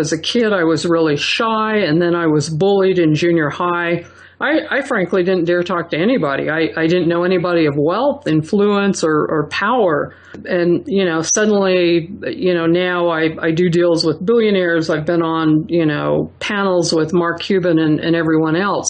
As a kid, I was really shy, and then I was bullied in junior high. I frankly didn't dare talk to anybody. I didn't know anybody of wealth, influence, or power. And, suddenly, now I do deals with billionaires. I've been on, panels with Mark Cuban and everyone else.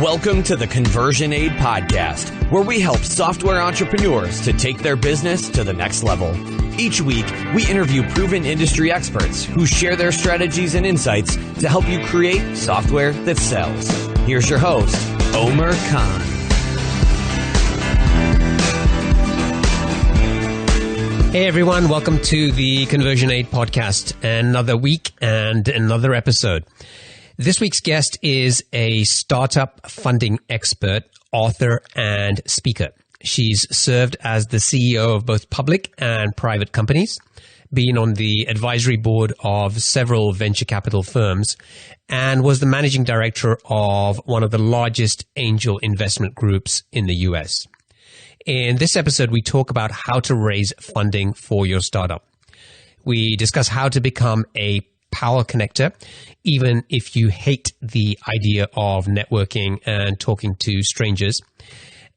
Welcome to the Conversion Aid Podcast, where we help software entrepreneurs to take their business to the next level. Each week, we interview proven industry experts who share their strategies and insights to help you create software that sells. Here's your host, Omer Khan. Hey everyone, welcome to the Conversion Aid Podcast. Another week and another episode. This week's guest is a startup funding expert, author, and speaker. She's served as the CEO of both public and private companies, been on the advisory board of several venture capital firms, and was the managing director of one of the largest angel investment groups in the US. In this episode, we talk about how to raise funding for your startup. We discuss how to become a power connector, even if you hate the idea of networking and talking to strangers.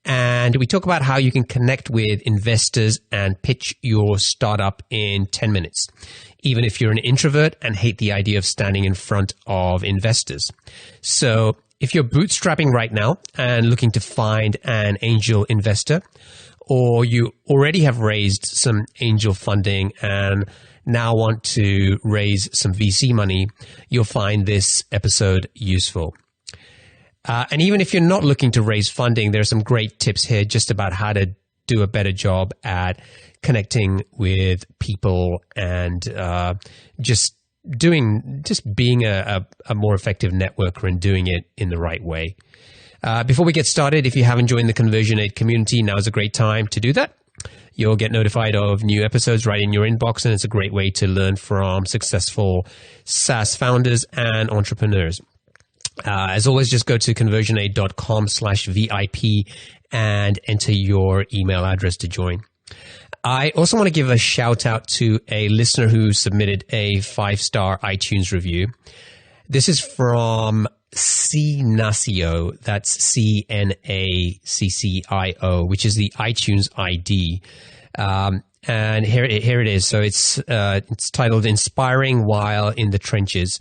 And we talk about how you can connect with investors and pitch your startup in 10 minutes, even if you're an introvert and hate the idea of standing in front of investors. So if you're bootstrapping right now and looking to find an angel investor, or you already have raised some angel funding and now want to raise some VC money, you'll find this episode useful. And even if you're not looking to raise funding, there are some great tips here just about how to do a better job at connecting with people and just being a more effective networker and doing it in the right way. Before we get started, if you haven't joined the Conversion Aid community, now's a great time to do that. You'll get notified of new episodes right in your inbox, and it's a great way to learn from successful SaaS founders and entrepreneurs. As always, just go to conversionaid.com/VIP and enter your email address to join. I also want to give a shout out to a listener who submitted a 5-star iTunes review. This is from Cnacio, that's CNACCIO, which is the iTunes ID. And here it is. So it's titled Inspiring While in the Trenches.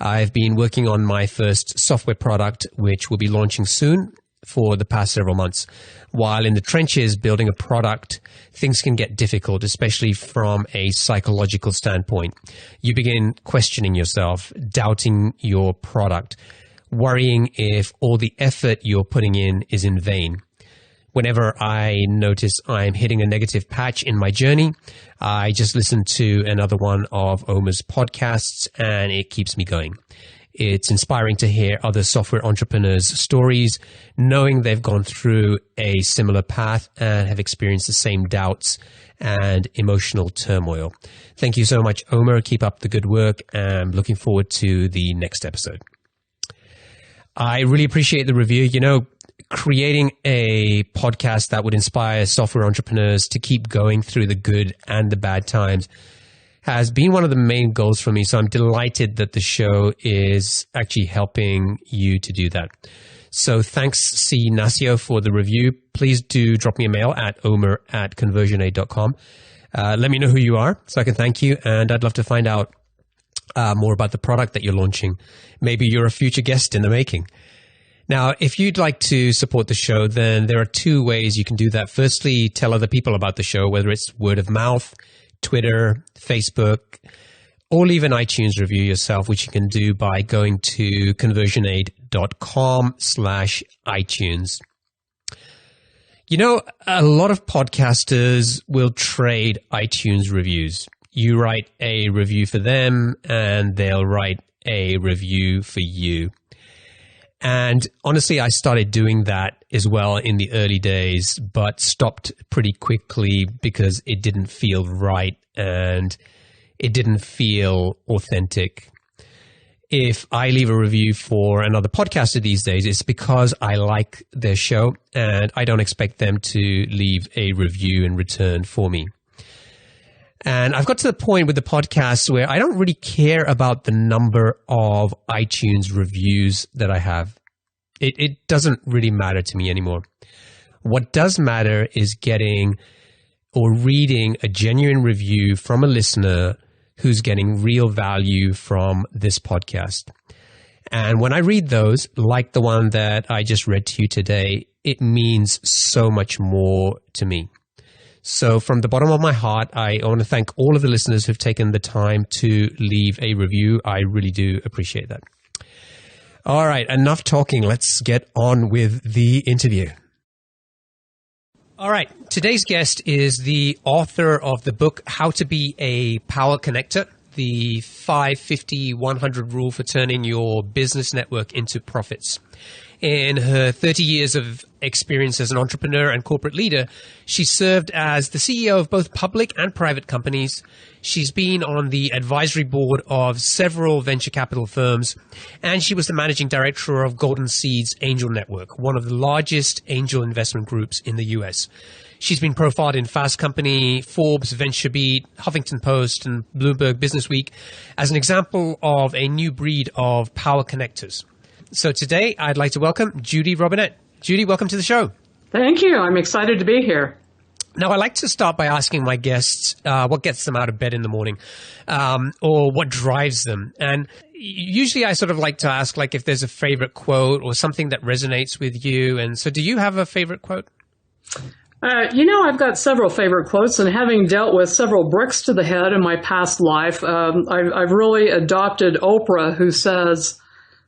I've been working on my first software product, which will be launching soon, for the past several months. While in the trenches building a product, things can get difficult, especially from a psychological standpoint. You begin questioning yourself, doubting your product, worrying if all the effort you're putting in is in vain. Whenever I notice I'm hitting a negative patch in my journey, I just listen to another one of Omer's podcasts, and it keeps me going. It's inspiring to hear other software entrepreneurs' stories, knowing they've gone through a similar path and have experienced the same doubts and emotional turmoil. Thank you so much, Omer. Keep up the good work, and I'm looking forward to the next episode. I really appreciate the review. Creating a podcast that would inspire software entrepreneurs to keep going through the good and the bad times has been one of the main goals for me. So I'm delighted that the show is actually helping you to do that. So thanks, Cnacio, for the review. Please do drop me a mail at omer@conversionaid.com. Let me know who you are so I can thank you. And I'd love to find out more about the product that you're launching. Maybe you're a future guest in the making. Now, if you'd like to support the show, then there are two ways you can do that. Firstly, tell other people about the show, whether it's word of mouth, Twitter, Facebook, or leave an iTunes review yourself, which you can do by going to conversionaid.com/iTunes. A lot of podcasters will trade iTunes reviews. You write a review for them, and they'll write a review for you. And honestly, I started doing that as well in the early days, but stopped pretty quickly because it didn't feel right and it didn't feel authentic. If I leave a review for another podcaster these days, it's because I like their show and I don't expect them to leave a review in return for me. And I've got to the point with the podcast where I don't really care about the number of iTunes reviews that I have. It doesn't really matter to me anymore. What does matter is getting or reading a genuine review from a listener who's getting real value from this podcast. And when I read those, like the one that I just read to you today, it means so much more to me. So from the bottom of my heart, I want to thank all of the listeners who've taken the time to leave a review. I really do appreciate that. All right, enough talking. Let's get on with the interview. All right, today's guest is the author of the book, How to Be a Power Connector, the 5-50-100 rule for turning your business network into profits. In her 30 years of experience as an entrepreneur and corporate leader, she served as the CEO of both public and private companies. She's been on the advisory board of several venture capital firms, and she was the managing director of Golden Seed's Angel Network, one of the largest angel investment groups in the US. She's been profiled in Fast Company, Forbes, VentureBeat, Huffington Post, and Bloomberg Businessweek as an example of a new breed of power connectors. So today, I'd like to welcome Judy Robinett. Judy, welcome to the show. Thank you. I'm excited to be here. Now, I like to start by asking my guests what gets them out of bed in the morning or what drives them. And usually I sort of like to ask like if there's a favorite quote or something that resonates with you. And so do you have a favorite quote? I've got several favorite quotes, and having dealt with several bricks to the head in my past life, I've really adopted Oprah, who says,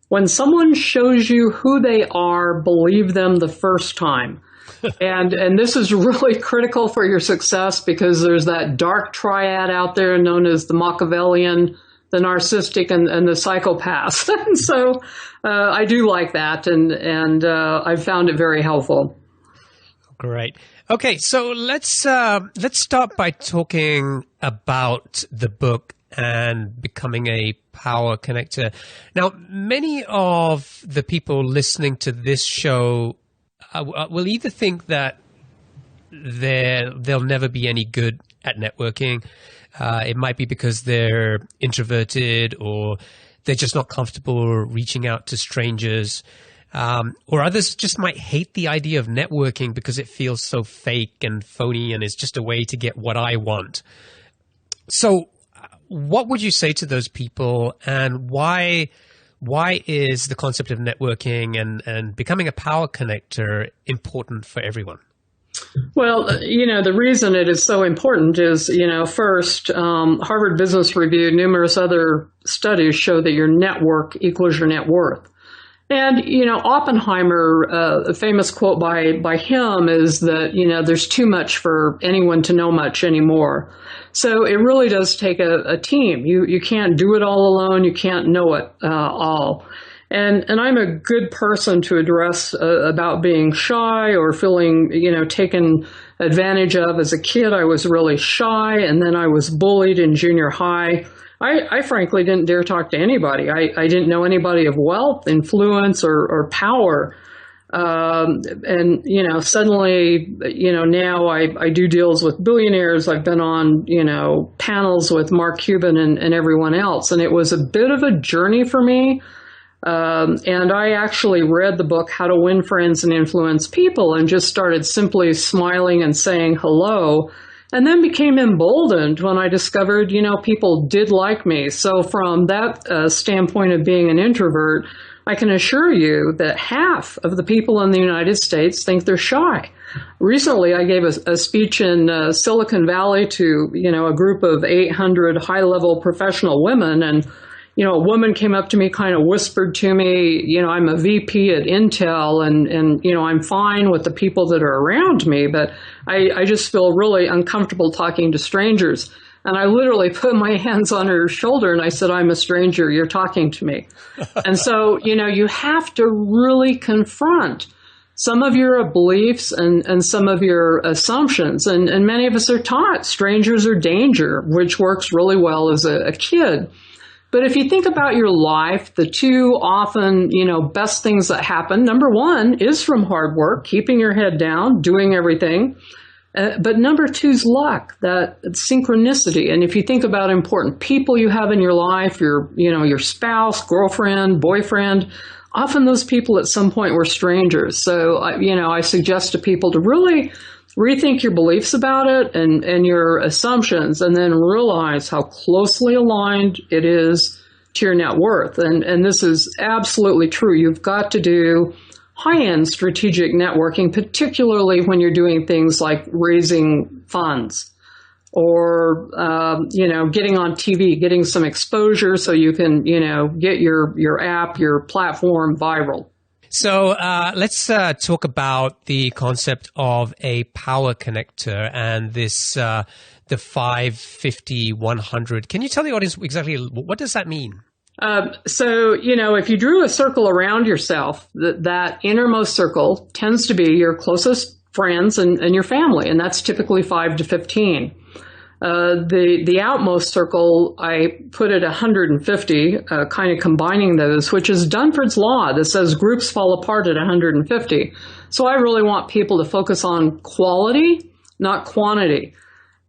when someone shows you who they are, believe them the first time. And this is really critical for your success because there's that dark triad out there known as the Machiavellian, the narcissistic, and the psychopath. And so I do like that, and I've found it very helpful. Great. Okay, so let's start by talking about the book and becoming a power connector. Now, many of the people listening to this show will either think that they'll never be any good at networking. It might be because they're introverted or they're just not comfortable reaching out to strangers. Or others just might hate the idea of networking because it feels so fake and phony and is just a way to get what I want. So what would you say to those people, and why is the concept of networking and becoming a power connector important for everyone? Well, the reason it is so important is, first, Harvard Business Review, numerous other studies show that your network equals your net worth. And, Oppenheimer, a famous quote by him is that, there's too much for anyone to know much anymore. So it really does take a team. You can't do it all alone. You can't know it all. And I'm a good person to address about being shy or feeling, taken advantage of. As a kid, I was really shy, and then I was bullied in junior high. I frankly didn't dare talk to anybody. I didn't know anybody of wealth, influence, or power. Suddenly, now I do deals with billionaires. I've been on, panels with Mark Cuban and everyone else. And it was a bit of a journey for me. And I actually read the book, How to Win Friends and Influence People, and just started simply smiling and saying hello. And then became emboldened when I discovered, people did like me. So from that standpoint of being an introvert, I can assure you that half of the people in the United States think they're shy. Recently, I gave a speech in Silicon Valley to, a group of 800 high-level professional women, and a woman came up to me, kind of whispered to me, I'm a VP at Intel and I'm fine with the people that are around me, but I just feel really uncomfortable talking to strangers. And I literally put my hands on her shoulder and I said, I'm a stranger, you're talking to me. And so, you have to really confront some of your beliefs and some of your assumptions. And many of us are taught strangers are danger, which works really well as a kid. But if you think about your life, the two often, best things that happen, number one is from hard work, keeping your head down, doing everything. But number two is luck, that synchronicity. And if you think about important people you have in your life, your spouse, girlfriend, boyfriend, often those people at some point were strangers. So, I suggest to people to really rethink your beliefs about it and your assumptions, and then realize how closely aligned it is to your net worth. And this is absolutely true. You've got to do high-end strategic networking, particularly when you're doing things like raising funds or, getting on TV, getting some exposure so you can, get your app, your platform viral. So let's talk about the concept of a power connector and this the 5, 50, 100. Can you tell the audience exactly what does that mean? So, if you drew a circle around yourself, that innermost circle tends to be your closest friends and your family, and that's typically 5 to 15. The outmost circle, I put at 150, kind of combining those, which is Dunford's law that says groups fall apart at 150. So I really want people to focus on quality, not quantity.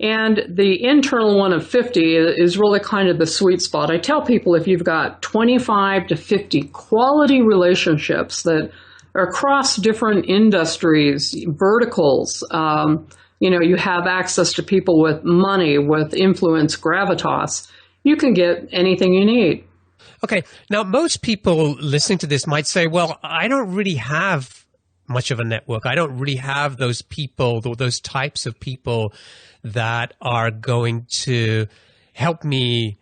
And the internal one of 50 is really kind of the sweet spot. I tell people if you've got 25 to 50 quality relationships that are across different industries, verticals, you have access to people with money, with influence, gravitas, you can get anything you need. Okay. Now, most people listening to this might say, well, I don't really have much of a network. I don't really have those people, those types of people that are going to help me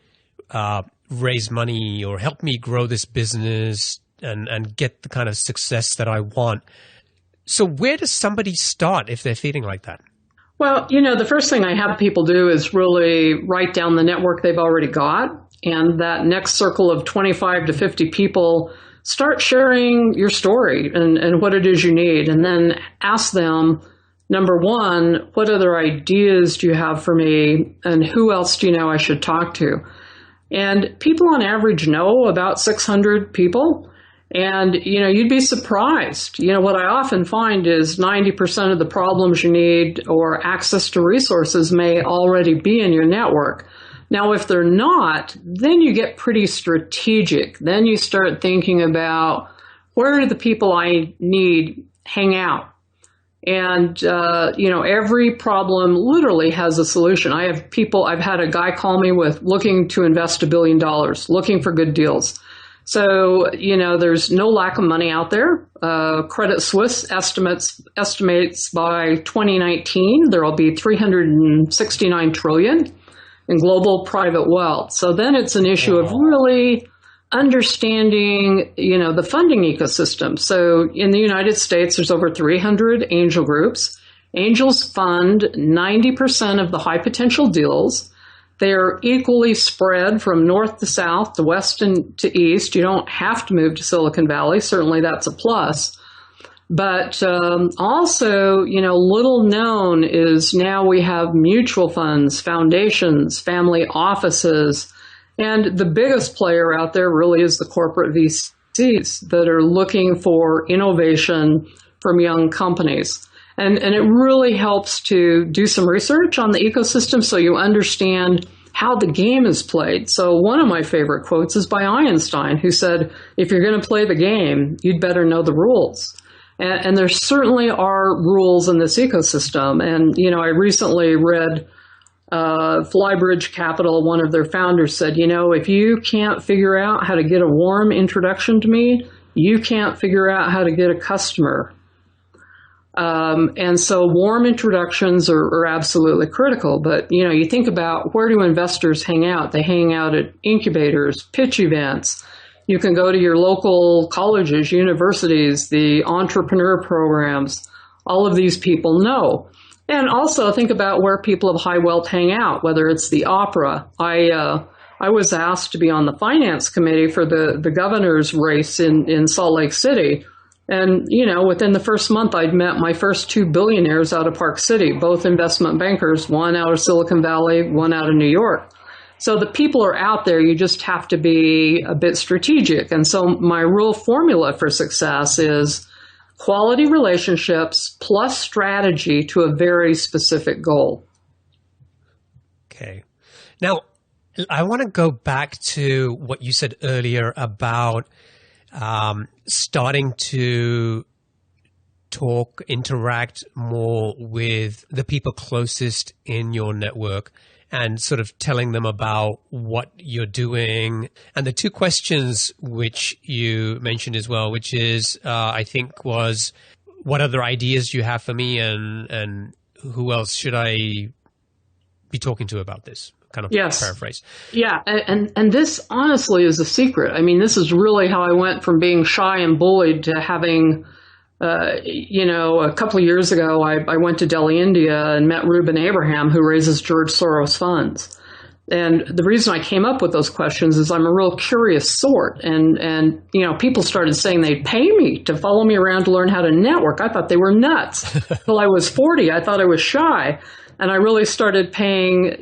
raise money or help me grow this business and get the kind of success that I want. So where does somebody start if they're feeling like that? Well, the first thing I have people do is really write down the network they've already got. And that next circle of 25 to 50 people, start sharing your story and what it is you need. And then ask them, number one, what other ideas do you have for me? And who else do you know I should talk to? And people on average know about 600 people. And, you'd be surprised. What I often find is 90% of the problems you need or access to resources may already be in your network. Now, if they're not, then you get pretty strategic. Then you start thinking about where do the people I need hang out? And, every problem literally has a solution. I've had a guy call me with looking to invest $1 billion, looking for good deals. So, there's no lack of money out there. Credit Suisse estimates by 2019, there will be 369 trillion in global private wealth. So then it's an issue of really understanding, the funding ecosystem. So in the United States, there's over 300 angel groups. Angels fund 90% of the high potential deals. They're equally spread from north to south, to west and to east. You don't have to move to Silicon Valley. Certainly that's a plus. But also, little known is now we have mutual funds, foundations, family offices. And the biggest player out there really is the corporate VCs that are looking for innovation from young companies. And it really helps to do some research on the ecosystem so you understand how the game is played. So one of my favorite quotes is by Einstein, who said, if you're going to play the game, you'd better know the rules. And there certainly are rules in this ecosystem. And, I recently read Flybridge Capital, one of their founders said, if you can't figure out how to get a warm introduction to me, you can't figure out how to get a customer. And so warm introductions are absolutely critical. But, you think about where do investors hang out? They hang out at incubators, pitch events. You can go to your local colleges, universities, the entrepreneur programs. All of these people know. And also think about where people of high wealth hang out, whether it's the opera. I was asked to be on the finance committee for the governor's race in Salt Lake City. And, within the first month, I'd met my first 2 billionaires out of Park City, both investment bankers, one out of Silicon Valley, one out of New York. So the people are out there. You just have to be a bit strategic. And so my real formula for success is quality relationships plus strategy to a very specific goal. Okay. Now, I want to go back to what you said earlier about starting to interact more with the people closest in your network and sort of telling them about what you're doing. And the two questions which you mentioned as well, which is, I think was, what other ideas you have for me, and who else should I be talking to about this? Kind of paraphrase. Yeah, and this honestly is a secret. I mean, this is really how I went from being shy and bullied to having, a couple of years ago, I went to Delhi, India, and met Reuben Abraham, who raises George Soros funds. And the reason I came up with those questions is I'm a real curious sort. And people started saying they'd pay me to follow me around to learn how to network. I thought they were nuts. Till I was 40, I thought I was shy. And I really started paying,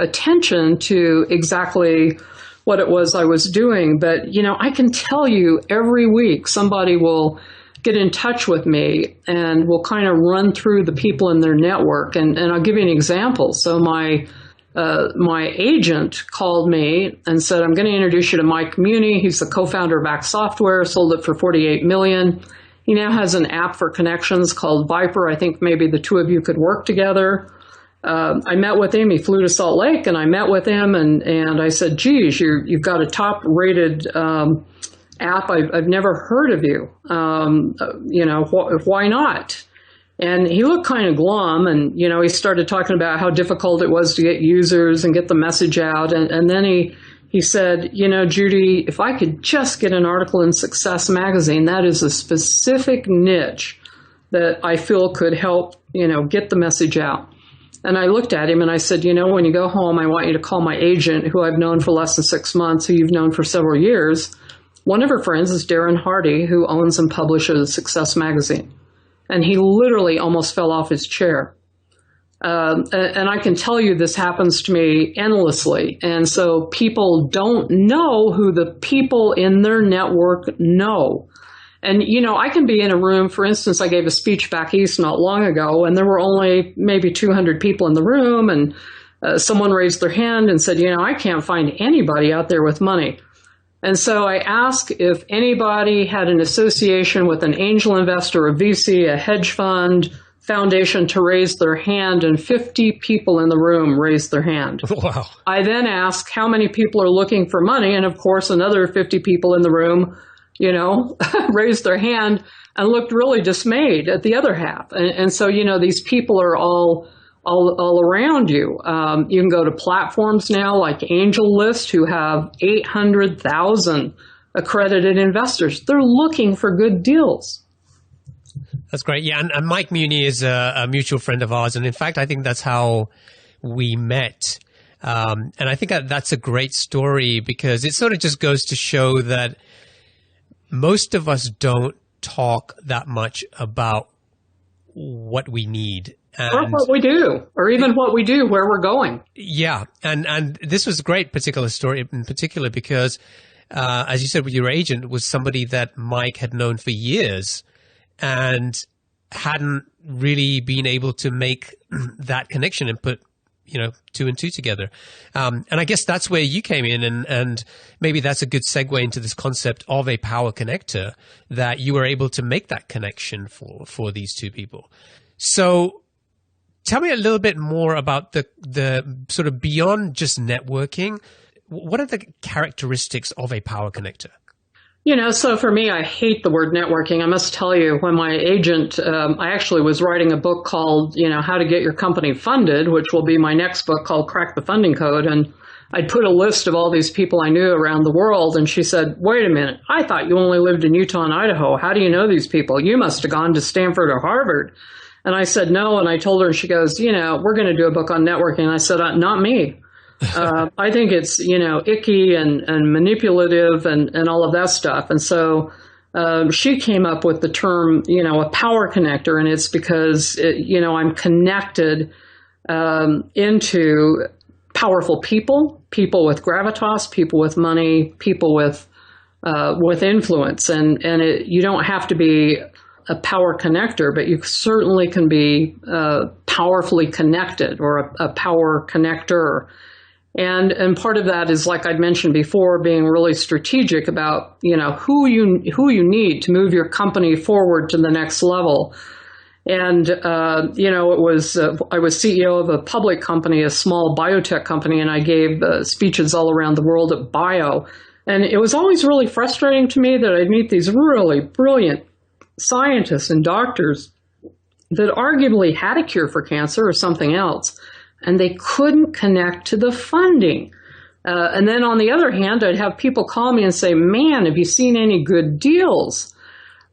attention to exactly what it was I was doing. But, I can tell you every week somebody will get in touch with me and will kind of run through the people in their network. And I'll give you an example. So my agent called me and said, I'm going to introduce you to Mike Muni. He's the co-founder of Act Software, sold it for $48 million. He now has an app for connections called Viper. I think maybe the two of you could work together. I met with him. He flew to Salt Lake, and I met with him, and I said, geez, you've got a top-rated app. I've never heard of you. Why not? And he looked kind of glum, and, he started talking about how difficult it was to get users and get the message out. And then he said, Judy, if I could just get an article in Success Magazine, that is a specific niche that I feel could help, get the message out. And I looked at him and I said, when you go home, I want you to call my agent, who I've known for less than 6 months, who you've known for several years. One of her friends is Darren Hardy, who owns and publishes Success Magazine. And he literally almost fell off his chair. And I can tell you this happens to me endlessly. And so people don't know who the people in their network know. And, I can be in a room, for instance, I gave a speech back east not long ago, and there were only maybe 200 people in the room, and someone raised their hand and said, I can't find anybody out there with money. And so I asked if anybody had an association with an angel investor, a VC, a hedge fund, foundation to raise their hand, and 50 people in the room raised their hand. Wow. I then asked how many people are looking for money, and of course another 50 people in the room raised their hand and looked really dismayed at the other half. And so, these people are all around you. You can go to platforms now like AngelList, who have 800,000 accredited investors. They're looking for good deals. That's great. Yeah, and Mike Muni is a mutual friend of ours. And in fact, I think that's how we met. And I think that's a great story because it sort of just goes to show that most of us don't talk that much about what we need. Or what we do, or even what we do, where we're going. Yeah. And this was a great particular story in particular because, as you said with your agent, was somebody that Mike had known for years and hadn't really been able to make that connection and put two and two together. And I guess that's where you came in, and maybe that's a good segue into this concept of a power connector, that you were able to make that connection for these two people. So tell me a little bit more about the sort of beyond just networking. What are the characteristics of a power connector? So for me, I hate the word networking. I must tell you, when my agent, I actually was writing a book called, How to Get Your Company Funded, which will be my next book called Crack the Funding Code. And I'd put a list of all these people I knew around the world. And she said, wait a minute, I thought you only lived in Utah and Idaho. How do you know these people? You must have gone to Stanford or Harvard. And I said, no. And I told her, and she goes, we're going to do a book on networking. And I said, not me. I think it's, icky and manipulative and all of that stuff. And so she came up with the term, a power connector. And it's because, I'm connected into powerful people with gravitas, people with money, people with influence. And you don't have to be a power connector, but you certainly can be powerfully connected, or a power connector. And part of that is, like I'd mentioned before, being really strategic about, who you need to move your company forward to the next level. And, I was CEO of a public company, a small biotech company, and I gave speeches all around the world at Bio. And it was always really frustrating to me that I'd meet these really brilliant scientists and doctors that arguably had a cure for cancer or something else, and they couldn't connect to the funding. And then on the other hand, I'd have people call me and say, man, have you seen any good deals?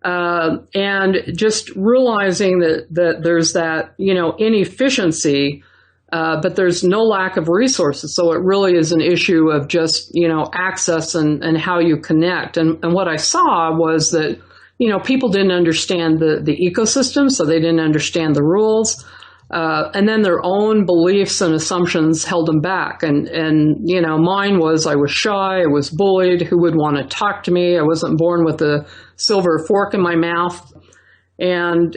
And just realizing that there's that, inefficiency, but there's no lack of resources. So it really is an issue of just, access and how you connect. And what I saw was that, people didn't understand the ecosystem, so they didn't understand the rules. And then their own beliefs and assumptions held them back. And mine was, I was shy, I was bullied, who would want to talk to me? I wasn't born with a silver fork in my mouth. And,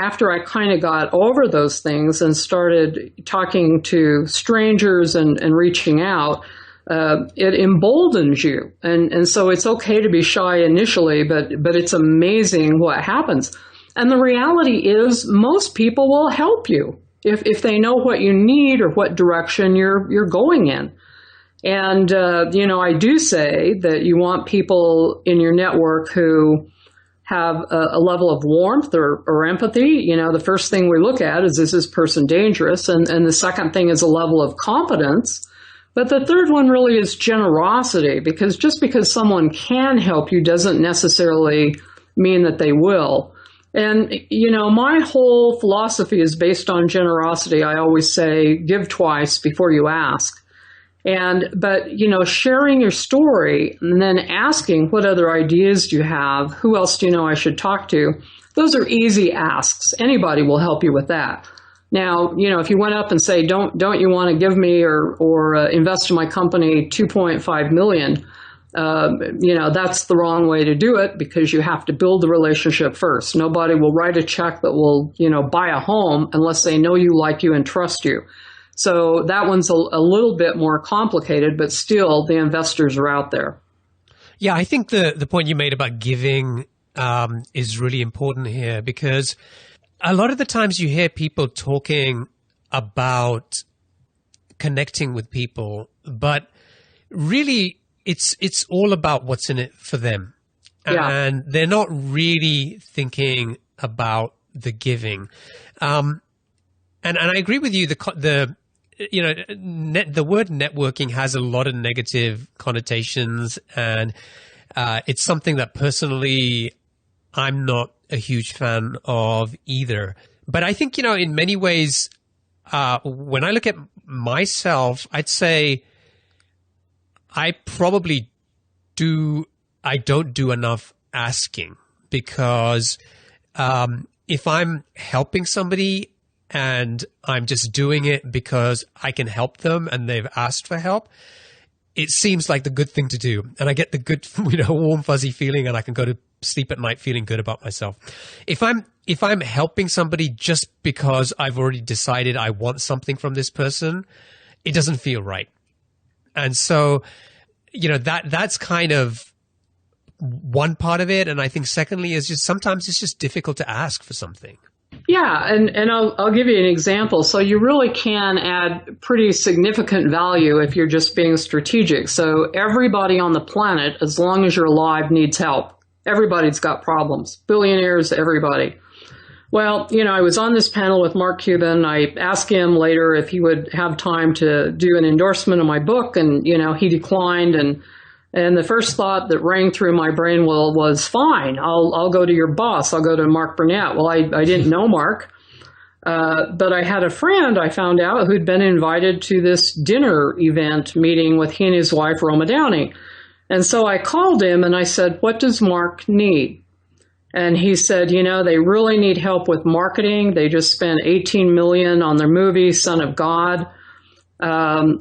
after I kind of got over those things and started talking to strangers and reaching out, it emboldens you. And so it's okay to be shy initially, but it's amazing what happens. And the reality is most people will help you if they know what you need or what direction you're going in. And, I do say that you want people in your network who have a level of warmth or empathy. The first thing we look at is this person dangerous? And the second thing is a level of competence. But the third one really is generosity, because just because someone can help you doesn't necessarily mean that they will. And, my whole philosophy is based on generosity. I always say, give twice before you ask. But sharing your story and then asking what other ideas do you have? Who else do you know I should talk to? Those are easy asks. Anybody will help you with that. Now, if you went up and say, don't you want to give me or invest in my company $2.5 million? That's the wrong way to do it, because you have to build the relationship first. Nobody will write a check that will, buy a home unless they know you, like you, and trust you. So that one's a little bit more complicated, but still the investors are out there. Yeah, I think the point you made about giving is really important here, because a lot of the times you hear people talking about connecting with people, but really it's all about what's in it for them. Yeah. And they're not really thinking about the giving. And I agree with you. The word networking has a lot of negative connotations, and it's something that personally I'm not a huge fan of either. But I think, in many ways, when I look at myself, I'd say I probably I don't do enough asking, because if I'm helping somebody and I'm just doing it because I can help them and they've asked for help, it seems like the good thing to do. And I get the good, warm, fuzzy feeling, and I can go to sleep at night feeling good about myself. If I'm helping somebody just because I've already decided I want something from this person, it doesn't feel right. And so, that's kind of one part of it. And I think secondly is just sometimes it's just difficult to ask for something. Yeah, and I'll give you an example. So you really can add pretty significant value if you're just being strategic. So everybody on the planet, as long as you're alive, needs help. Everybody's got problems. Billionaires, everybody. Well, I was on this panel with Mark Cuban. I asked him later if he would have time to do an endorsement of my book, and, he declined. And the first thought that rang through my brain was, fine, I'll go to your boss. I'll go to Mark Burnett. Well, I didn't know Mark, but I had a friend, I found out, who'd been invited to this dinner event meeting with he and his wife, Roma Downey. And so I called him and I said, what does Mark need? And he said, they really need help with marketing. They just spent $18 million on their movie, Son of God. And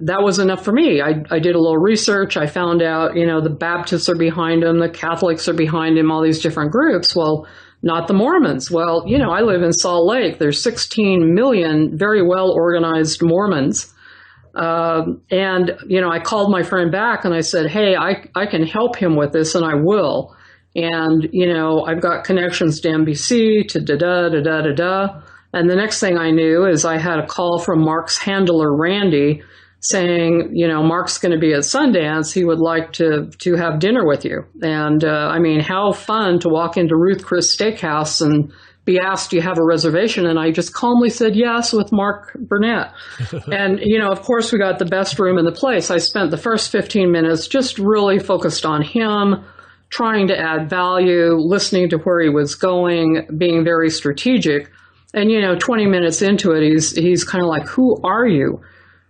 that was enough for me. I did a little research. I found out, the Baptists are behind him, the Catholics are behind him, all these different groups. Well, not the Mormons. Well, I live in Salt Lake. There's 16 million very well organized Mormons. And I called my friend back and I said, hey, I can help him with this, and I will. And, I've got connections to NBC, to da-da. And the next thing I knew is I had a call from Mark's handler, Randy, saying, Mark's going to be at Sundance. He would like to have dinner with you. And, how fun to walk into Ruth Chris Steakhouse and be asked, do you have a reservation? And I just calmly said yes with Mark Burnett. And, of course, we got the best room in the place. I spent the first 15 minutes just really focused on him, trying to add value, listening to where he was going, being very strategic. And, 20 minutes into it, he's kind of like, who are you?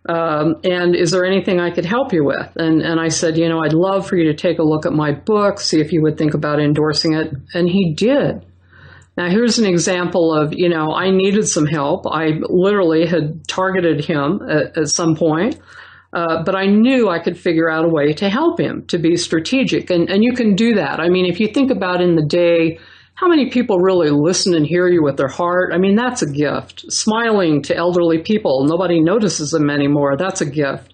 And is there anything I could help you with? And I said, I'd love for you to take a look at my book, see if you would think about endorsing it. And he did. Now, here's an example of, I needed some help. I literally had targeted him at some point, but I knew I could figure out a way to help him, to be strategic. And you can do that. If you think about in the day, how many people really listen and hear you with their heart? That's a gift. Smiling to elderly people, nobody notices them anymore. That's a gift.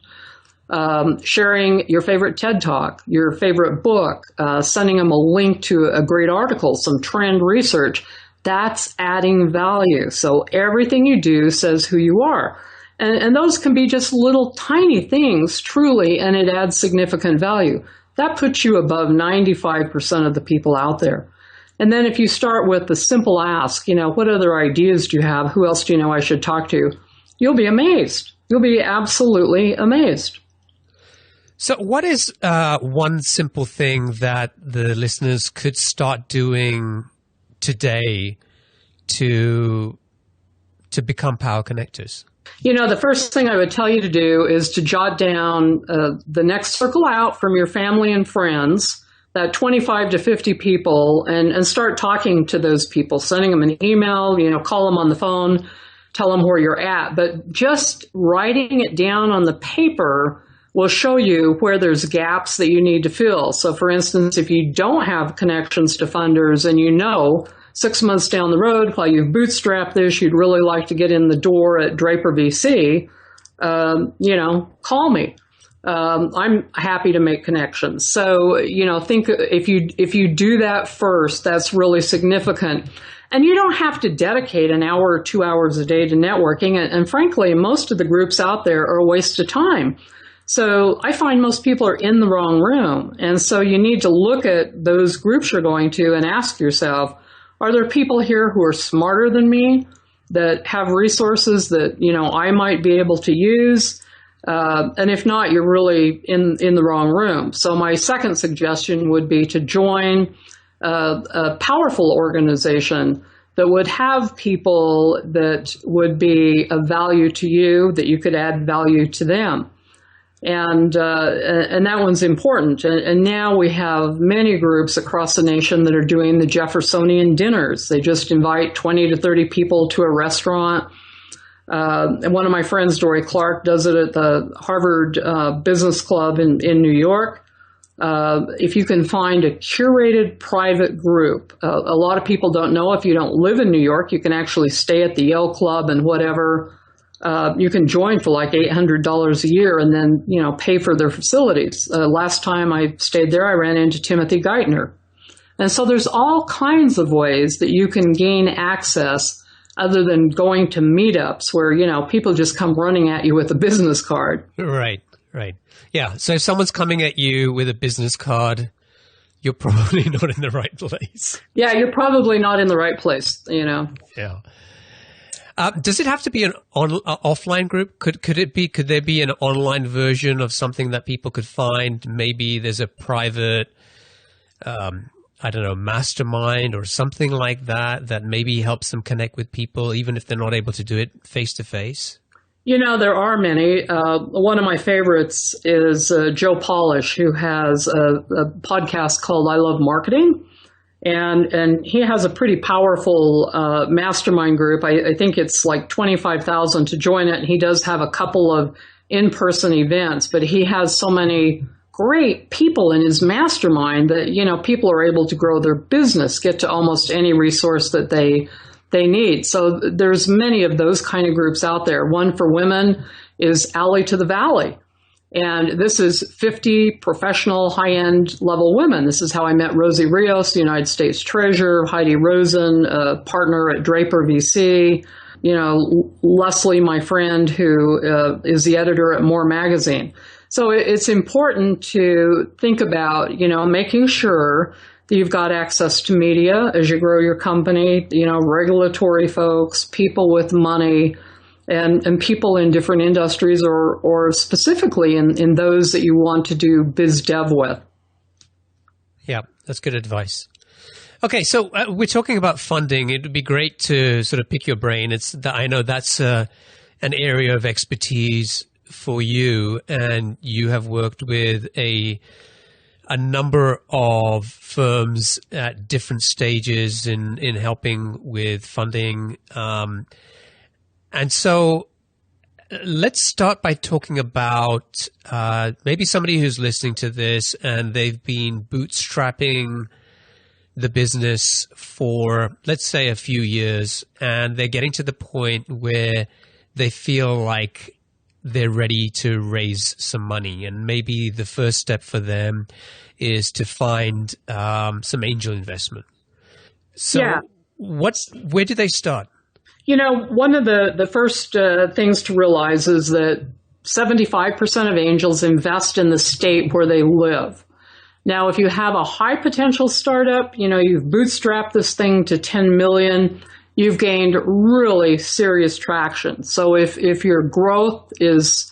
Sharing your favorite TED Talk, your favorite book, sending them a link to a great article, some trend research, that's adding value. So everything you do says who you are. And those can be just little tiny things, truly, and it adds significant value. That puts you above 95% of the people out there. And then if you start with the simple ask, what other ideas do you have? Who else do you know I should talk to? You'll be amazed. You'll be absolutely amazed. So what is one simple thing that the listeners could start doing today to become power connectors? The first thing I would tell you to do is to jot down the next circle out from your family and friends, that 25 to 50 people, and start talking to those people, sending them an email, call them on the phone, tell them where you're at. But just writing it down on the paper will show you where there's gaps that you need to fill. So for instance, if you don't have connections to funders and 6 months down the road, while you've bootstrapped this, you'd really like to get in the door at Draper VC, call me. I'm happy to make connections. So, think if you do that first, that's really significant. And you don't have to dedicate an hour or 2 hours a day to networking. And frankly, most of the groups out there are a waste of time. So I find most people are in the wrong room. And so you need to look at those groups you're going to and ask yourself, are there people here who are smarter than me, that have resources that, I might be able to use? And if not, you're really in the wrong room. So my second suggestion would be to join a powerful organization that would have people that would be of value to you, that you could add value to them. And that one's important. And now we have many groups across the nation that are doing the Jeffersonian dinners. They just invite 20 to 30 people to a restaurant. And one of my friends, Dory Clark, does it at the Harvard Business Club in New York. If you can find a curated private group, a lot of people don't know, if you don't live in New York, you can actually stay at the Yale Club and whatever. You can join for like $800 a year and then, pay for their facilities. Last time I stayed there, I ran into Timothy Geithner. And so there's all kinds of ways that you can gain access other than going to meetups where, people just come running at you with a business card. Right. Yeah. So if someone's coming at you with a business card, you're probably not in the right place. Yeah, you're probably not in the right place, Yeah. Does it have to be an offline group? Could there be an online version of something that people could find? Maybe there's a private, mastermind or something like that maybe helps them connect with people, even if they're not able to do it face to face? There are many. One of my favorites is Joe Polish, who has a podcast called I Love Marketing. And he has a pretty powerful mastermind group. I think it's like 25,000 to join it. And he does have a couple of in-person events, but he has so many great people in his mastermind that, people are able to grow their business, get to almost any resource that they need. So there's many of those kind of groups out there. One for women is Alley to the Valley. And this is 50 professional high-end level women. This is how I met Rosie Rios, the United States Treasurer, Heidi Rosen, a partner at Draper VC, Leslie, my friend, who is the editor at More Magazine. So it's important to think about, making sure that you've got access to media as you grow your company, regulatory folks, people with money, and people in different industries or specifically in those that you want to do biz dev with. Yeah, that's good advice. Okay, so we're talking about funding. It would be great to sort of pick your brain. I know that's an area of expertise for you, and you have worked with a number of firms at different stages in helping with funding. And so let's start by talking about maybe somebody who's listening to this and they've been bootstrapping the business for, let's say, a few years, and they're getting to the point where they feel like they're ready to raise some money. And maybe the first step for them is to find some angel investment. So where do they start? One of the first things to realize is that 75% of angels invest in the state where they live. Now, if you have a high potential startup, you've bootstrapped this thing to 10 million, you've gained really serious traction. So if your growth has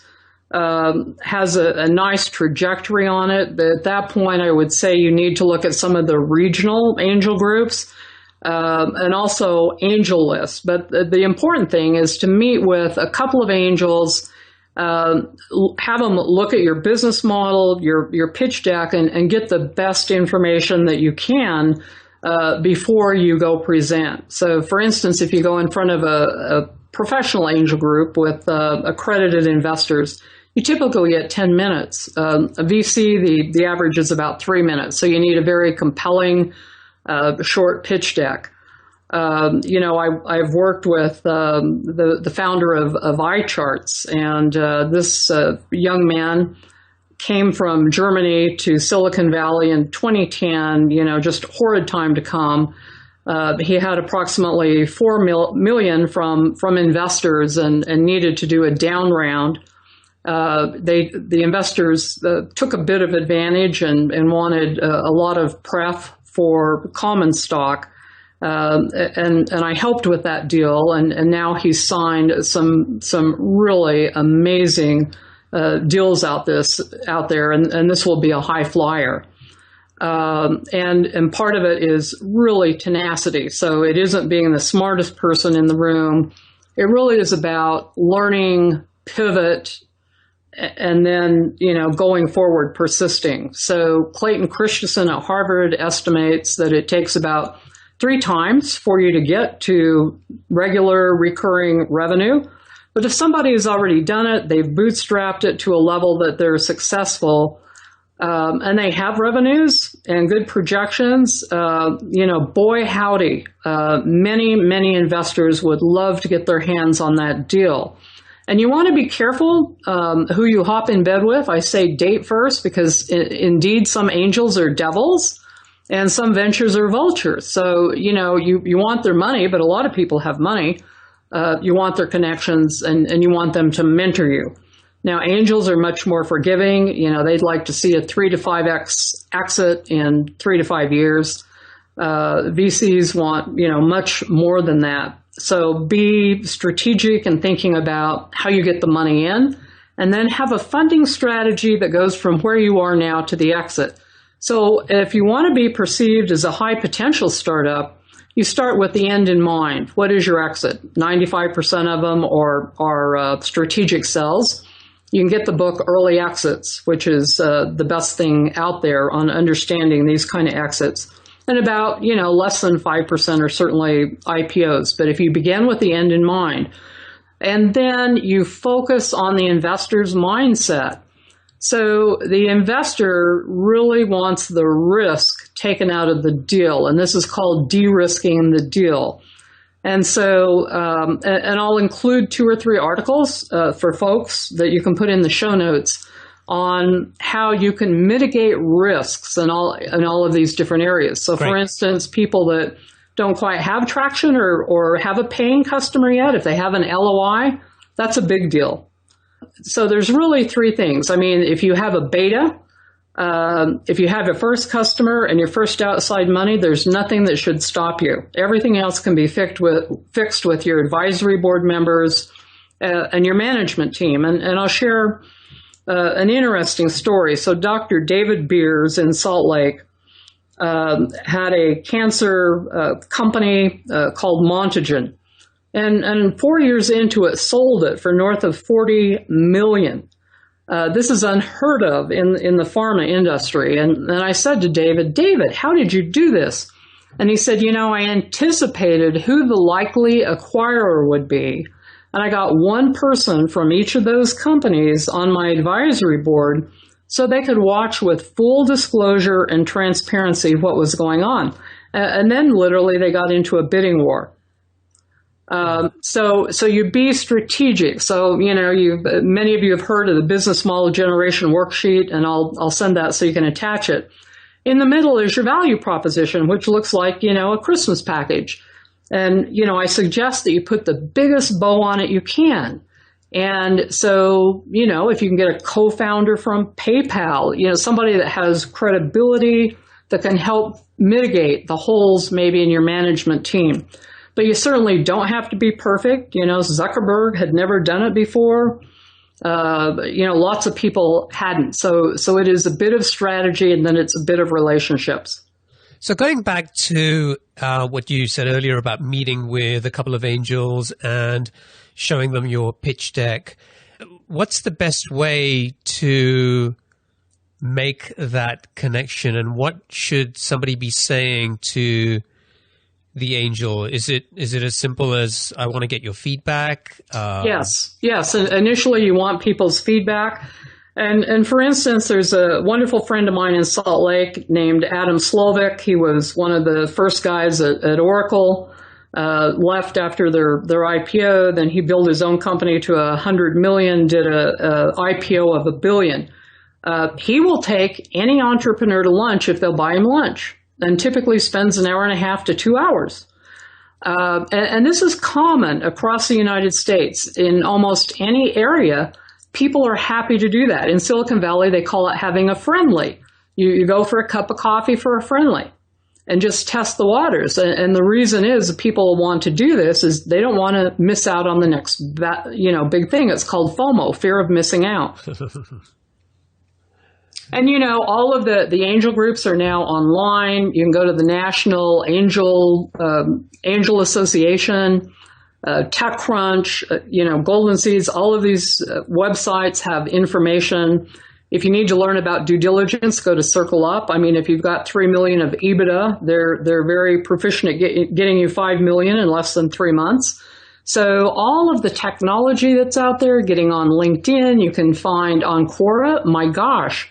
a nice trajectory on it, at that point, I would say you need to look at some of the regional angel groups. And also angel lists. But the important thing is to meet with a couple of angels, have them look at your business model, your pitch deck, and get the best information that you can before you go present. So, for instance, if you go in front of a professional angel group with accredited investors, you typically get 10 minutes. A VC, the average is about 3 minutes. So you need a very compelling short pitch deck. I've worked with the founder of iCharts, and this young man came from Germany to Silicon Valley in 2010, just horrid time to come. He had approximately 4 million from investors and needed to do a down round. The investors took a bit of advantage and wanted a lot of pref for common stock, and I helped with that deal, and now he's signed some really amazing deals out there, and this will be a high flyer, and part of it is really tenacity. So it isn't being the smartest person in the room. It really is about learning, pivot, and then, going forward, persisting. So Clayton Christensen at Harvard estimates that it takes about 3 times for you to get to regular recurring revenue. But if somebody has already done it, they've bootstrapped it to a level that they're successful, and they have revenues and good projections, boy, howdy, many investors would love to get their hands on that deal. And you want to be careful who you hop in bed with. I say date first because indeed some angels are devils and some ventures are vultures. So, you want their money, but a lot of people have money. You want their connections and you want them to mentor you. Now, angels are much more forgiving. They'd like to see a 3 to 5x exit in 3 to 5 years. VCs want, much more than that. So be strategic in thinking about how you get the money in, and then have a funding strategy that goes from where you are now to the exit. So if you want to be perceived as a high potential startup, you start with the end in mind. What is your exit? 95% of them are strategic sells. You can get the book Early Exits, which is the best thing out there on understanding these kind of exits. And about, less than 5% are certainly IPOs. But if you begin with the end in mind, and then you focus on the investor's mindset, So the investor really wants the risk taken out of the deal, and this is called de-risking the deal. And so, and I'll include 2 or 3 articles for folks that you can put in the show notes on how you can mitigate risks in all of these different areas. So, for instance, people that don't quite have traction or have a paying customer yet, if they have an LOI, that's a big deal. So there's really 3 things. I mean, if you have a beta, if you have your first customer and your first outside money, there's nothing that should stop you. Everything else can be fixed with your advisory board members and your management team. And I'll share an interesting story. So Dr. David Beers in Salt Lake had a cancer company called Montagen. And 4 years into it, sold it for north of $40 million. This is unheard of in the pharma industry. And I said to David, how did you do this? And he said, I anticipated who the likely acquirer would be. And I got one person from each of those companies on my advisory board so they could watch with full disclosure and transparency what was going on. And then literally they got into a bidding war. So you be strategic. So, many of you have heard of the business model generation worksheet, and I'll send that so you can attach it. In the middle is your value proposition, which looks like, a Christmas package. And, I suggest that you put the biggest bow on it you can. And so, if you can get a co-founder from PayPal, somebody that has credibility that can help mitigate the holes maybe in your management team. But you certainly don't have to be perfect. Zuckerberg had never done it before. Lots of people hadn't. So it is a bit of strategy, and then it's a bit of relationships. So going back to what you said earlier about meeting with a couple of angels and showing them your pitch deck, what's the best way to make that connection, and what should somebody be saying to the angel? Is it as simple as, I want to get your feedback? Yes. Initially, you want people's feedback. And for instance, there's a wonderful friend of mine in Salt Lake named Adam Slavic. He was one of the first guys at Oracle, left after their IPO. Then he built his own company to $100 million, did a IPO of $1 billion. He will take any entrepreneur to lunch if they'll buy him lunch, and typically spends an hour and a half to 2 hours. And this is common across the United States. In almost any area, people are happy to do that. In Silicon Valley, they call it having a friendly. You go for a cup of coffee for a friendly and just test the waters. And the reason is people want to do this is they don't want to miss out on the next big thing. It's called FOMO, fear of missing out. And, all of the angel groups are now online. You can go to the National Angel Association, TechCrunch, Golden Seeds. All of these websites have information. If you need to learn about due diligence, go to Circle Up. I mean, if you've got 3 million of EBITDA, they're very proficient at getting you 5 million in less than 3 months. So all of the technology that's out there, getting on LinkedIn, you can find on Quora. My gosh.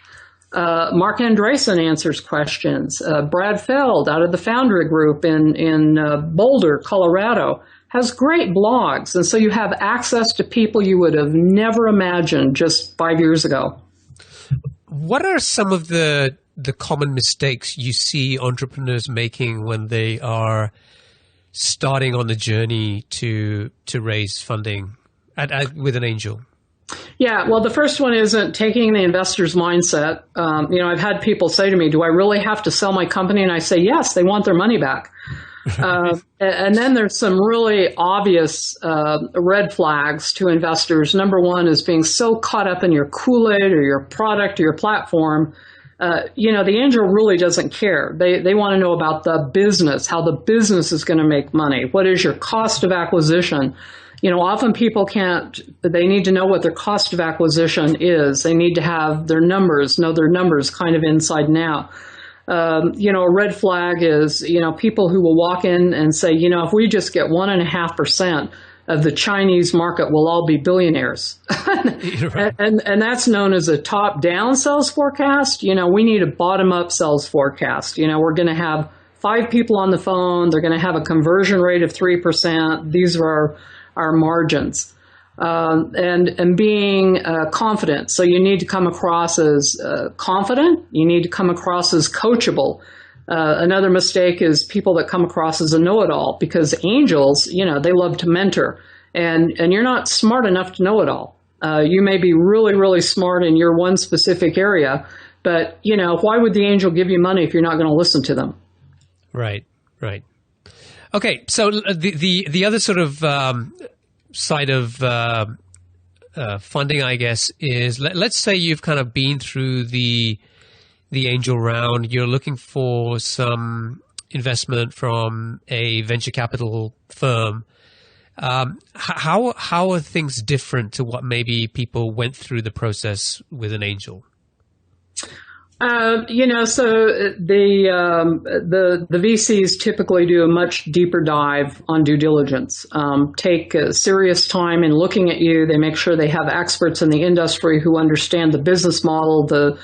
Mark Andreessen answers questions. Brad Feld out of the Foundry Group in Boulder, Colorado, has great blogs. And so you have access to people you would have never imagined just 5 years ago. What are some of the common mistakes you see entrepreneurs making when they are starting on the journey to raise funding with an angel? Yeah, well, the first one isn't taking the investor's mindset. I've had people say to me, do I really have to sell my company? And I say, yes, they want their money back. And then there's some really obvious red flags to investors. Number one is being so caught up in your Kool-Aid or your product or your platform. The angel really doesn't care. They want to know about the business, how the business is going to make money. What is your cost of acquisition? Often people they need to know what their cost of acquisition is. They need to have know their numbers kind of inside and out. A red flag is, people who will walk in and say, if we just get 1.5%, of the Chinese market will all be billionaires. Right. And that's known as a top-down sales forecast. We need a bottom-up sales forecast. We're going to have 5 people on the phone. They're going to have a conversion rate of 3%. These are our margins. And being confident. So you need to come across as confident. You need to come across as coachable. Another mistake is people that come across as a know-it-all, because angels, they love to mentor, and you're not smart enough to know it all. You may be really, really smart in your one specific area, but why would the angel give you money if you're not going to listen to them? Right. Okay, so the other sort of side of funding, I guess, is let's say you've kind of been through the angel round. You're looking for some investment from a venture capital firm. How are things different to what maybe people went through the process with an angel? So the VCs typically do a much deeper dive on due diligence, take serious time in looking at you. They make sure they have experts in the industry who understand the business model, the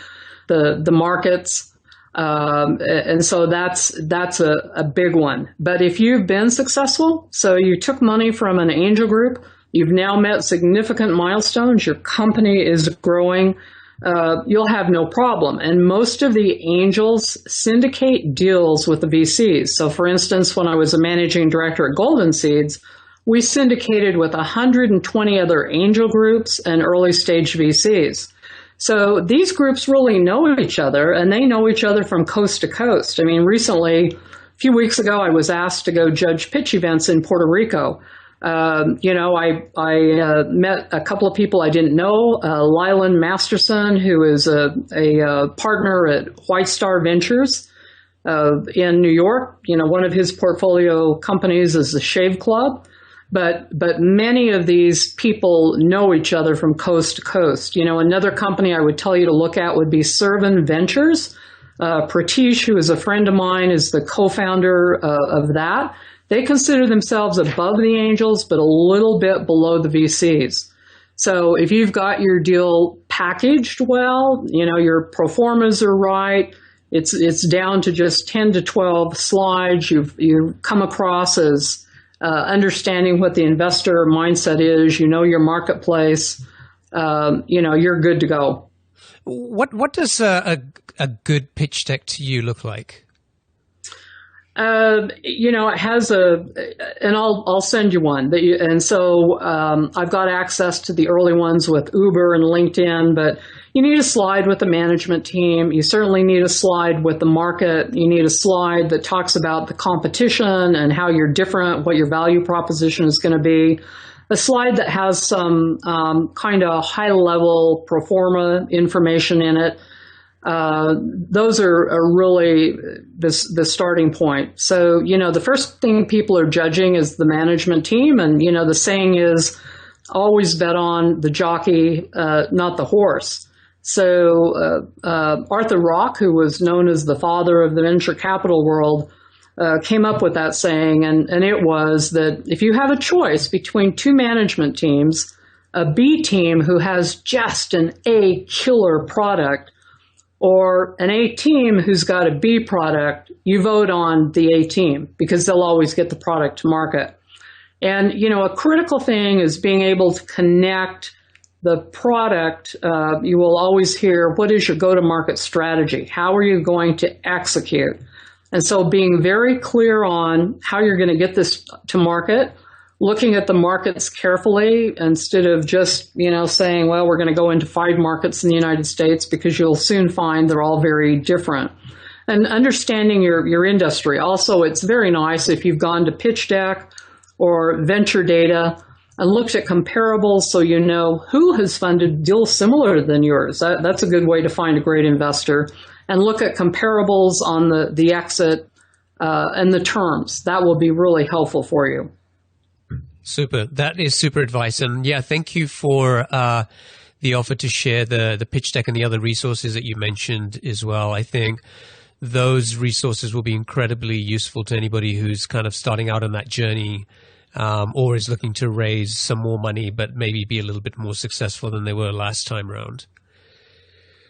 markets. And so that's a big one. But if you've been successful, so you took money from an angel group, you've now met significant milestones, your company is growing, you'll have no problem. And most of the angels syndicate deals with the VCs. So for instance, when I was a managing director at Golden Seeds, we syndicated with 120 other angel groups and early stage VCs. So these groups really know each other, and they know each other from coast to coast. I mean, recently, a few weeks ago, I was asked to go judge pitch events in Puerto Rico. I met a couple of people I didn't know. Lylan Masterson, who is a partner at White Star Ventures in New York. One of his portfolio companies is the Shave Club. But many of these people know each other from coast to coast. Another company I would tell you to look at would be Servan Ventures. Pratish, who is a friend of mine, is the co-founder of that. They consider themselves above the angels, but a little bit below the VCs. So if you've got your deal packaged well, your pro formas are right, it's down to just 10 to 12 slides, you've come across as understanding what the investor mindset is, your marketplace, you're good to go. What does a good pitch deck to you look like? It has and I'll send you one. I've got access to the early ones with Uber and LinkedIn, but you need a slide with the management team. You certainly need a slide with the market. You need a slide that talks about the competition and how you're different, what your value proposition is going to be. A slide that has some kind of high-level pro forma information in it. Those are really the starting point. So, the first thing people are judging is the management team. And, the saying is always bet on the jockey, not the horse. So Arthur Rock, who was known as the father of the venture capital world, came up with that saying. And it was that if you have a choice between two management teams, a B team who has just an A killer product, or an A team who's got a B product, you vote on the A team because they'll always get the product to market. And, a critical thing is being able to connect the product. You will always hear, what is your go-to-market strategy? How are you going to execute? And so being very clear on how you're going to get this to market, looking at the markets carefully instead of just, saying, well, we're going to go into 5 markets in the United States, because you'll soon find they're all very different. And understanding your industry. Also, it's very nice if you've gone to Pitch Deck or Venture Data and looked at comparables so you know who has funded deals similar than yours. That's a good way to find a great investor. And look at comparables on the exit and the terms. That will be really helpful for you. Super. That is super advice. And yeah, thank you for the offer to share the pitch deck and the other resources that you mentioned as well. I think those resources will be incredibly useful to anybody who's kind of starting out on that journey or is looking to raise some more money, but maybe be a little bit more successful than they were last time around.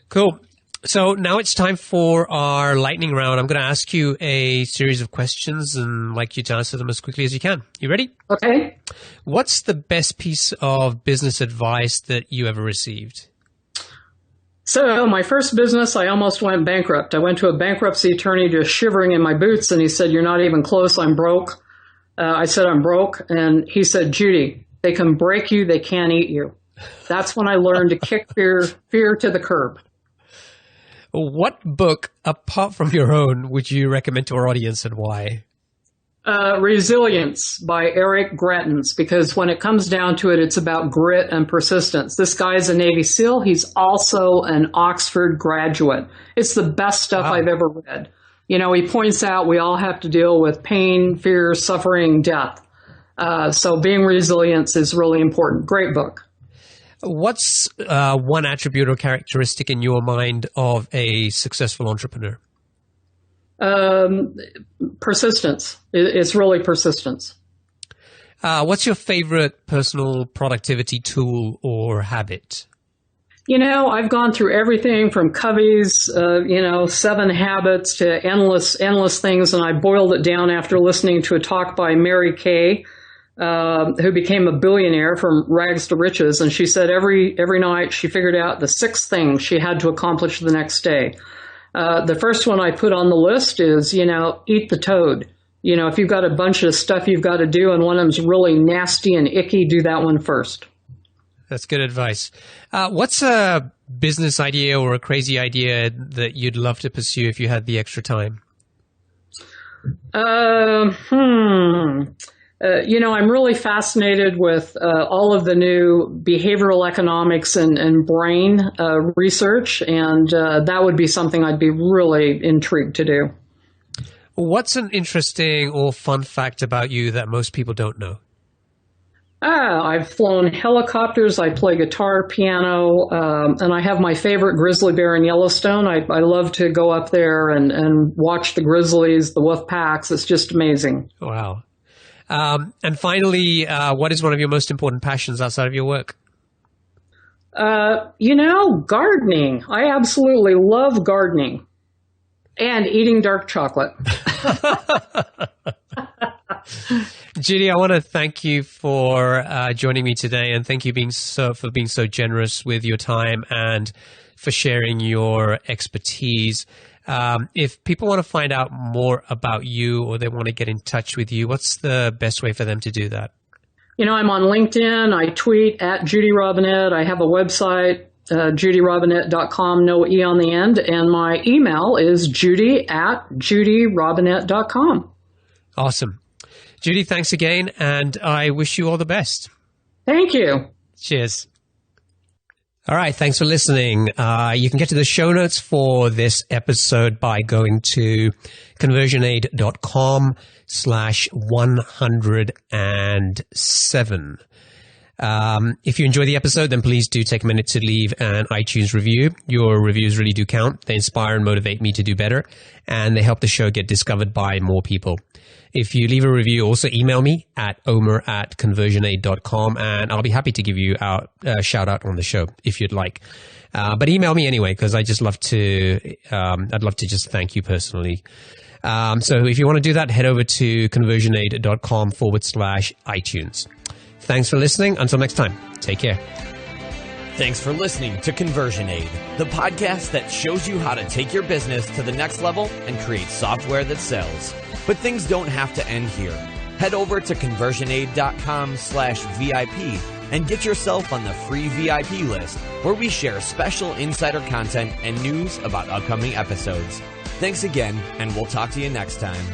Cool. So now it's time for our lightning round. I'm going to ask you a series of questions and I'd like you to answer them as quickly as you can. You ready? Okay. What's the best piece of business advice that you ever received? So my first business, I almost went bankrupt. I went to a bankruptcy attorney just shivering in my boots, and he said, "You're not even close. I'm broke." I said, "I'm broke." And he said, "Judy, they can break you. They can't eat you." That's when I learned to kick fear to the curb. What book, apart from your own, would you recommend to our audience and why? Resilience by Eric Greitens, because when it comes down to it, it's about grit and persistence. This guy is a Navy SEAL. He's also an Oxford graduate. It's the best stuff I've ever read. You know, he points out we all have to deal with pain, fear, suffering, death. So being resilient is really important. Great book. What's one attribute or characteristic in your mind of a successful entrepreneur? Persistence. It's really persistence. What's your favorite personal productivity tool or habit? You know, I've gone through everything from Covey's, 7 habits to endless things, and I boiled it down after listening to a talk by Mary Kay, who became a billionaire from rags to riches. And she said every night she figured out the 6 things she had to accomplish the next day. The first one I put on the list is, eat the toad. If you've got a bunch of stuff you've got to do and one of them's really nasty and icky, do that one first. That's good advice. What's a business idea or a crazy idea that you'd love to pursue if you had the extra time? I'm really fascinated with all of the new behavioral economics and brain research, and that would be something I'd be really intrigued to do. What's an interesting or fun fact about you that most people don't know? I've flown helicopters, I play guitar, piano, and I have my favorite grizzly bear in Yellowstone. I love to go up there and watch the grizzlies, the wolf packs. It's just amazing. Wow. And finally, what is one of your most important passions outside of your work? Gardening. I absolutely love gardening and eating dark chocolate. Judy, I want to thank you for joining me today, and thank you for being so generous with your time and for sharing your expertise. If people want to find out more about you or they want to get in touch with you, what's the best way for them to do that? I'm on LinkedIn. I tweet at Judy Robinett. I have a website, judyrobinett.com, no E on the end. And my email is judy@judyrobinett.com. Awesome. Judy, thanks again, and I wish you all the best. Thank you. Cheers. All right, thanks for listening. You can get to the show notes for this episode by going to conversionaid.com/107. If you enjoy the episode, then please do take a minute to leave an iTunes review. Your reviews really do count. They inspire and motivate me to do better, and they help the show get discovered by more people. If you leave a review, also email me at omer@conversionaid.com, and I'll be happy to give you a shout out on the show if you'd like. But email me anyway, because I'd love to just thank you personally. So if you want to do that, head over to conversionaid.com/iTunes. Thanks for listening. Until next time, take care. Thanks for listening to Conversion Aid, the podcast that shows you how to take your business to the next level and create software that sells. But things don't have to end here. Head over to conversionaid.com/VIP and get yourself on the free VIP list, where we share special insider content and news about upcoming episodes. Thanks again, and we'll talk to you next time.